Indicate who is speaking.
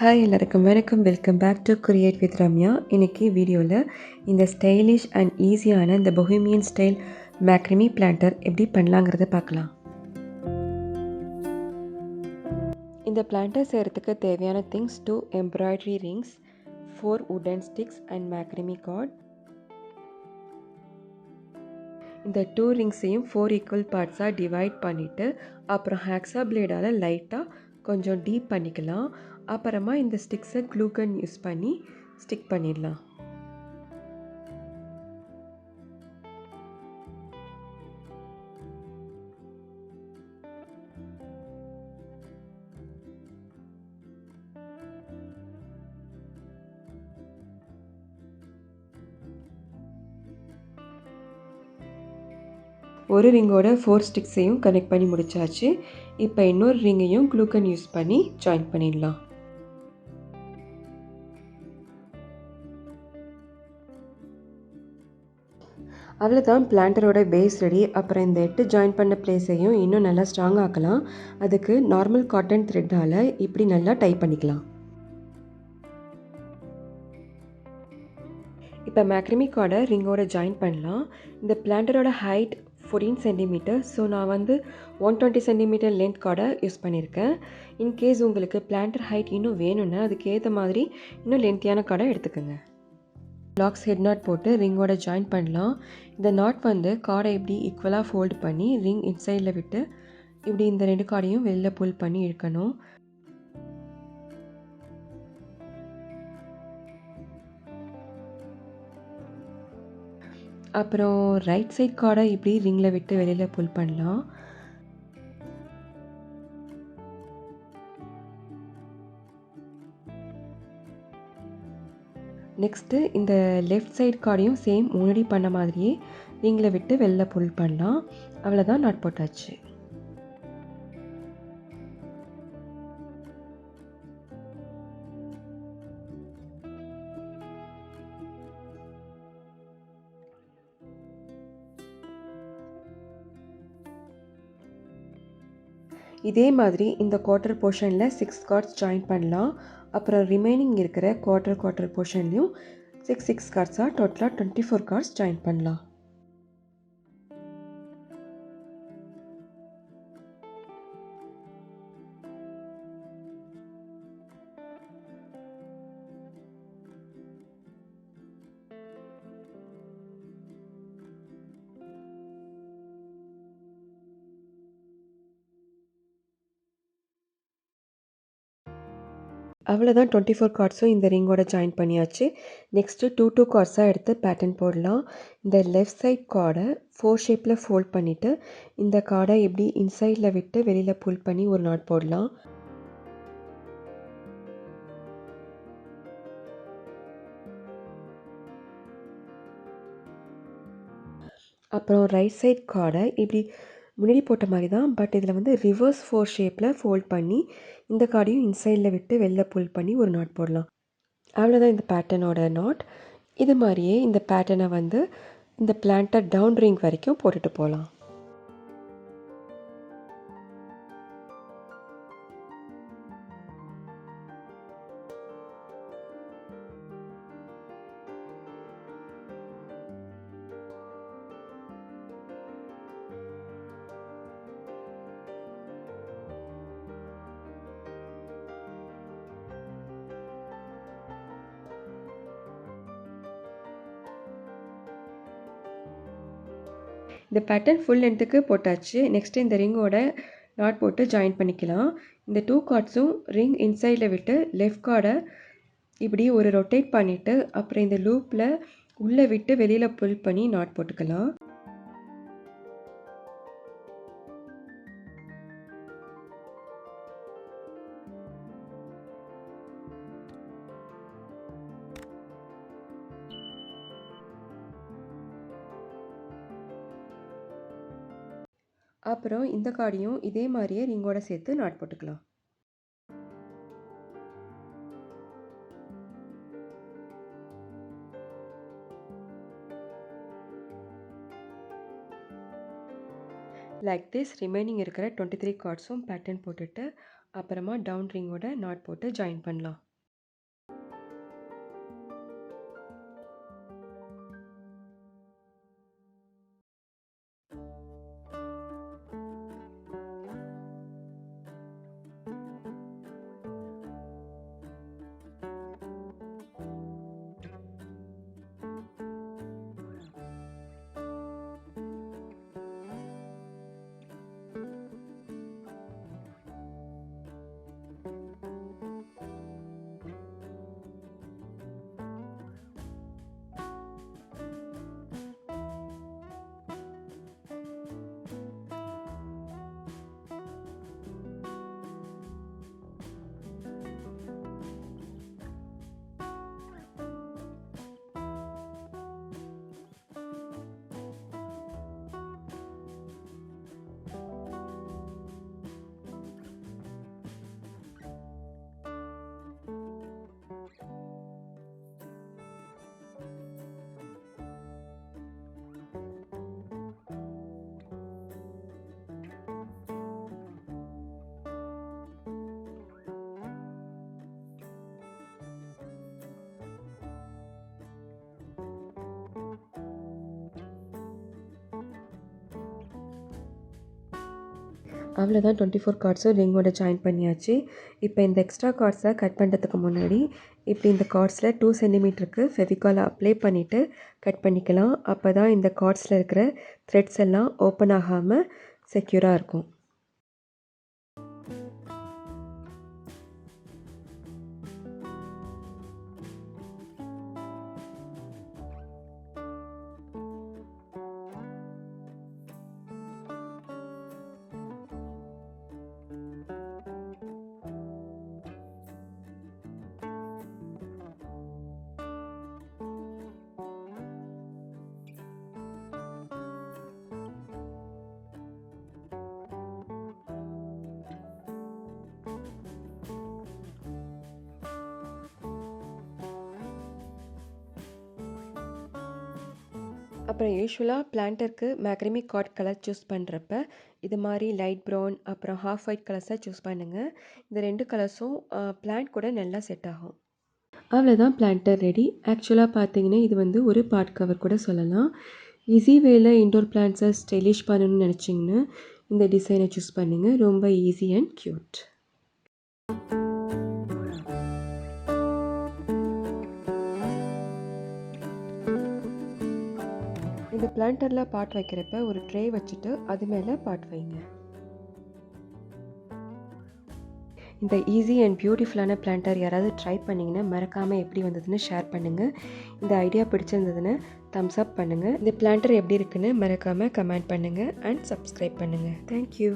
Speaker 1: Hi எல்லாருக்கும் வணக்கம். Welcome back to create with Ramya. இன்றைக்கி வீடியோவில் இந்த ஸ்டைலிஷ் அண்ட் ஈஸியான இந்த bohemian ஸ்டைல் மேக்ரமி பிளான்டர் எப்படி பண்ணலாங்கிறத பார்க்கலாம். இந்த பிளான்டர் செய்கிறதுக்கு தேவையான things 2 embroidery rings, 4 wooden sticks and macrame cord. இந்த 2 ரிங்ஸையும் 4 ஈக்குவல் பார்ட்ஸாக டிவைட் பண்ணிவிட்டு அப்புறம் ஹேக்ஸா பிளேடால் லைட்டாக கொஞ்சம் டீப் பண்ணிக்கலாம். அப்புறமா இந்த ஸ்டிக்ஸை க்ளூ கன் யூஸ் பண்ணி ஸ்டிக் பண்ணிடலாம். ஒரு ரிங்கோட 4 ஸ்டிக்ஸையும் கனெக்ட் பண்ணி முடிச்சாச்சு. இப்போ இன்னொரு ரிங்கையும் க்ளூ கன் யூஸ் பண்ணி ஜாயின் பண்ணிடலாம். அவ்வளோதான், பிளான்டரோட பேஸ் ரெடி. அப்புறம் இந்த 8 ஜாயின் பண்ண பிளேஸையும் இன்னும் நல்லா ஸ்ட்ராங் ஆக்கலாம். அதுக்கு நார்மல் காட்டன் த்ரெட்டால் இப்படி நல்லா டைப் பண்ணிக்கலாம். இப்போ மேக்ரமி கார்டை ரிங்கோட ஜாயின் பண்ணலாம். இந்த பிளான்டரோட ஹைட் 14 சென்டிமீட்டர். ஸோ நான் 120 சென்டிமீட்டர் லென்த் கார்டை யூஸ் பண்ணியிருக்கேன். இன்கேஸ் உங்களுக்கு பிளான்டர் ஹைட் இன்னும் வேணும்னா அதுக்கேற்ற மாதிரி இன்னும் லென்த்தியான கார்டை எடுத்துக்கோங்க. லாக்ஸ் ஹெட் நாட் போட்டு ரிங்கோட ஜாயின் பண்ணலாம். இந்த நாட் கார்டை இப்படி ஈக்குவலாக ஃபோல்டு பண்ணி ரிங் இன்சைடில் விட்டு இப்படி இந்த 2 கார்டையும் வெளியில் புல் பண்ணி இழுக்கணும். அப்புறம் ரைட் சைட் கார்டை இப்படி ரிங்கில் விட்டு வெளியில் புல் பண்ணலாம். நெக்ஸ்ட்டு இந்த லெஃப்ட் சைட் கார்டையும் சேம் முன்னாடி பண்ண மாதிரியே ரிங்கில் விட்டு வெளில புல் பண்ணலாம். அவ்வளோதான், நாட் போட்டாச்சு. இதே மாதிரி இந்த குவார்ட்டர் போர்ஷனில் 6 கார்ட்ஸ் ஜாயின் பண்ணலாம். அப்புறம் ரிமைனிங் இருக்கிற குவார்ட்டர் போர்ஷன்லையும் 6 கார்ட்ஸாக டோட்டலாக 24 கார்ட்ஸ் ஜாயின் பண்ணலாம். அவ்வளோதான், 24 கார்ட்ஸும் இந்த ரிங்கோட ஜாயின் பண்ணியாச்சு. நெக்ஸ்ட்டு 2 கார்ட்ஸாக எடுத்து பேட்டர்ன் போடலாம். இந்த லெஃப்ட் சைட் கார்டை 4 ஷேப்பில் ஃபோல்ட் பண்ணிவிட்டு இந்த கார்டை எப்படி இன்சைடில் விட்டு வெளியில் புல் பண்ணி ஒரு நாட் போடலாம். அப்புறம் ரைட் சைட் கார்டை இப்படி முன்னாடி போட்ட மாதிரி தான், பட் இதில் ரிவர்ஸ் 4 ஷேப்பில் ஃபோல்ட் பண்ணி இந்த கார்டையும் இன்சைடில் விட்டு வெளில புல் பண்ணி ஒரு நாட் போடலாம். அவ்வளோதான் இந்த பேட்டர்னோட நாட். இது மாதிரியே இந்த பேட்டர்னை இந்த பிளான்டர் டவுன் ரிங் வரைக்கும் போட்டுட்டு போகலாம். இந்த பேட்டர்ன் ஃபுல் லென்த்துக்கு போட்டாச்சு. நெக்ஸ்ட்டு இந்த ரிங்கோட நாட் போட்டு ஜாயின் பண்ணிக்கலாம். இந்த 2 கார்ட்ஸும் ரிங் இன்சைடில் விட்டு லெஃப்ட் கார்டை இப்படி ஒரு ரொட்டேட் பண்ணிவிட்டு அப்புறம் இந்த லூப்பில் உள்ளே விட்டு வெளியில் புல் பண்ணி நாட் போட்டுக்கலாம். அப்புறம் இந்த கார்டையும் இதே மாதிரியே ரிங்கோட சேர்த்து நாட் போட்டுக்கலாம். லைக் திஸ் ரிமைனிங் இருக்கிற 23 கார்ட்ஸும் பேட்டர்ன் போட்டுட்டு அப்புறமா டவுன் ரிங்கோட நாட் போட்டு ஜாயின் பண்ணலாம். அவ்வளோதான் 24 கார்ட்ஸும் ரிங்கோட ஜாயின் பண்ணியாச்சு. இப்போ இந்த எக்ஸ்ட்ரா கார்ட்ஸை கட் பண்ணுறதுக்கு முன்னாடி இப்படி இந்த கார்ட்ஸில் 2 சென்டிமீட்டருக்கு ஃபெவிகாலை அப்ளை பண்ணிவிட்டு கட் பண்ணிக்கலாம். அப்போ தான் இந்த கார்ட்ஸில் இருக்கிற த்ரெட்ஸ் எல்லாம் ஓப்பன் ஆகாமல் செக்யூராக இருக்கும். அப்புறம் யூஸ்வலாக பிளான்டருக்கு மேக்ரமே கார்ட் கலர் சூஸ் பண்ணுறப்ப இது மாதிரி லைட் ப்ரௌன் அப்புறம் ஹாஃப் ஒயிட் கலர்ஸாக சூஸ் பண்ணுங்கள். இந்த 2 கலர்ஸும் பிளான்ட் கூட நல்லா செட் ஆகும். அவ்வளோதான் பிளான்டர் ரெடி. ஆக்சுவலாக பார்த்தீங்கன்னா இது வந்து ஒரு பாட் கவர் கூட சொல்லலாம். ஈஸி வேல இன்டோர் பிளான்ட்ஸை ஸ்டைலிஷ் பண்ணணும்னு நினச்சிங்கன்னா இந்த டிசைனை சூஸ் பண்ணுங்கள். ரொம்ப ஈஸி அண்ட் க்யூட். இந்த பிளான்டரில் பாட் வைக்கிறப்ப ஒரு ட்ரே வச்சுட்டு அது மேலே பாட் வைங்க. இந்த ஈஸி அண்ட் பியூட்டிஃபுல்லான பிளான்டர் யாராவது ட்ரை பண்ணிங்கன்னா மறக்காமல் எப்படி வந்ததுன்னு ஷேர் பண்ணுங்கள். இந்த ஐடியா பிடிச்சிருந்ததுன்னு தம்ஸ் அப் பண்ணுங்கள். இந்த பிளான்டர் எப்படி இருக்குன்னு மறக்காமல் கமெண்ட் பண்ணுங்கள் அண்ட் சப்ஸ்கிரைப் பண்ணுங்கள். தேங்க்யூ.